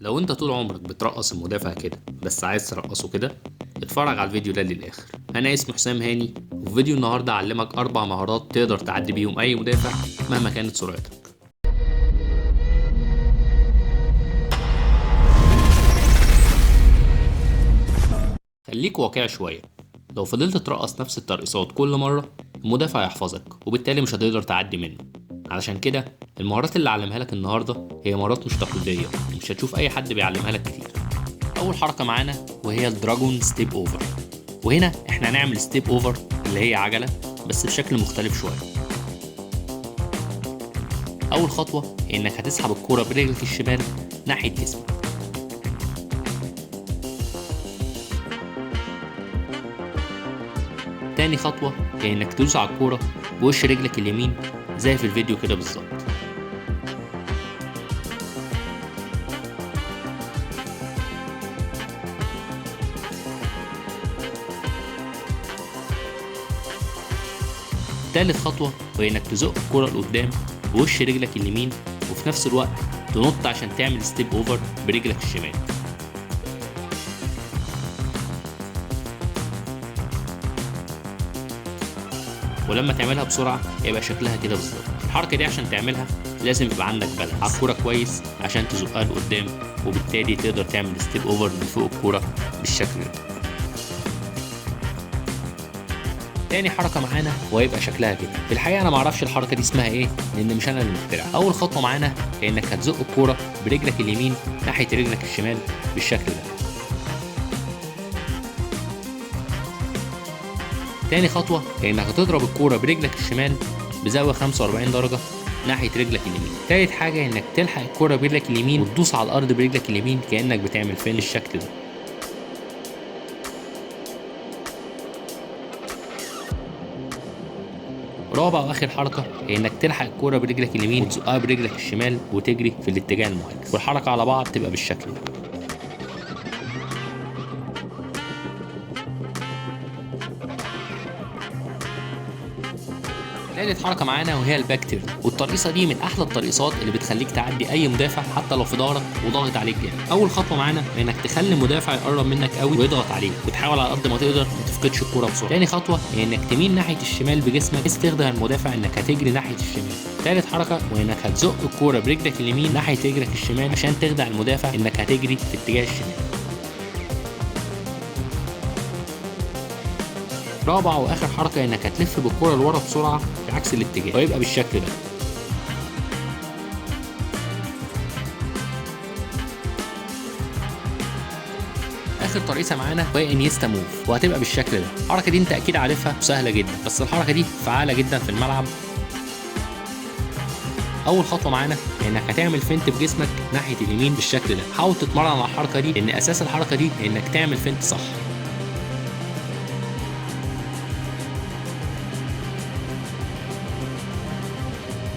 لو انت طول عمرك بترقص المدافع كده بس عايز ترقصه كده، اتفرج على الفيديو ده للاخر. انا اسمي حسام هاني، وفي فيديو النهارده اعلمك 4 مهارات تقدر تعدي بيهم اي مدافع مهما كانت سرعتك. خليك واقعي شويه. لو فضلت ترقص نفس الترقصات كل مره، المدافع هيحفظك وبالتالي مش هتقدر تعدي منه. علشان كده المهارات اللي اعلمها لك النهارده هي مهارات مش تقليديه، ومش هتشوف اي حد بيعلمها لك كتير. اول حركه معانا وهي الدراجون ستيب اوفر، وهنا احنا هنعمل ستيب اوفر اللي هي عجله بس بشكل مختلف شويه. اول خطوه هي انك هتسحب الكوره برجلك الشمال ناحيه جسمك. تاني خطوه هي انك تدوس على الكوره بوش رجلك اليمين زي في الفيديو كده بالظبط. تالت خطوة وهي انك تزق الكرة لقدام بوش رجلك اليمين، وفي نفس الوقت تنط عشان تعمل ستيب اوفر برجلك الشمال. ولما تعملها بسرعة هيبقى شكلها كده بالظبط. الحركة دي عشان تعملها لازم يبقى عندك بالانس على الكرة كويس عشان تزقها لقدام، وبالتالي تقدر تعمل ستيب اوفر من فوق الكرة بالشكل ده. تاني حركه معانا وهيبقى شكلها كده. في الحقيقه انا معرفش الحركه دي اسمها ايه لان مش انا اللي مخترعها. اول خطوه معانا هي انك هتزق الكوره برجلك اليمين ناحيه رجلك الشمال بالشكل ده. تاني خطوه هي انك هتضرب الكوره برجلك الشمال بزاويه 45 درجه ناحيه رجلك اليمين. تالت حاجه هي انك تلحق الكوره برجلك اليمين وتدوس على الارض برجلك اليمين كانك بتعمل فين الشكل ده. رابع واخر حركه هي انك تلحق الكوره برجلك اليمين وتزقها برجلك الشمال وتجري في الاتجاه المعاكس، والحركه على بعض تبقى بالشكل ده. تالت حركه معانا وهي الباك تيرن، والترقيصه دي من احلى الترقيصات اللي بتخليك تعدي اي مدافع حتى لو في ظهرك وضاغط عليك جامد. اول خطوه معانا هي انك تخلي المدافع يقرب منك قوي ويضغط عليك، وتحاول على قد ما تقدر ما تفقدش الكوره بسرعه. تاني خطوه هي انك تميل ناحيه الشمال بجسمك بحيث تخدع المدافع انك هتجري ناحيه الشمال. تالت حركه وهي انك هتزق الكوره برجلك اليمين ناحيه رجلك الشمال عشان تخدع المدافع انك هتجري في اتجاه الشمال. رابع واخر حركه انك هتلف بالكره لورا بسرعه في عكس الاتجاه ويبقى بالشكل ده. اخر ترقيصه معانا وهي انيستا موف، وهتبقى بالشكل ده. الحركه دي انت اكيد عارفها وسهله جدا، بس الحركه دي فعاله جدا في الملعب. اول خطوه معانا هي انك هتعمل فينت بجسمك ناحيه اليمين بالشكل ده. حاول تتمرن على الحركه دي لان اساس الحركه دي هي انك تعمل فينت صح.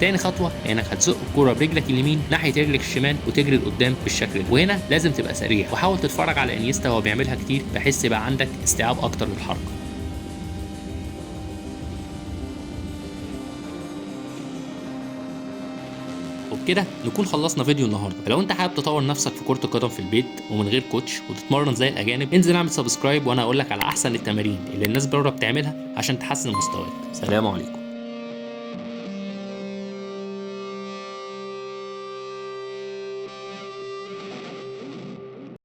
تاني خطوه هي انك هتزق الكوره برجلك اليمين ناحيه رجلك الشمال وتجري لقدام بالشكل ده. وهنا لازم تبقى سريع وحاول تتفرج على انيستا وهو بيعملها كتير بحيث يبقى عندك استيعاب اكتر للحركه. وبكده نكون خلصنا فيديو النهارده. لو انت حابب تطور نفسك في كرة القدم في البيت ومن غير كوتش وتتمرن زي الاجانب، انزل اعمل سبسكرايب وانا اقول لك على احسن التمارين اللي الناس بره بتعملها عشان تحسن مستواك. سلام عليكم.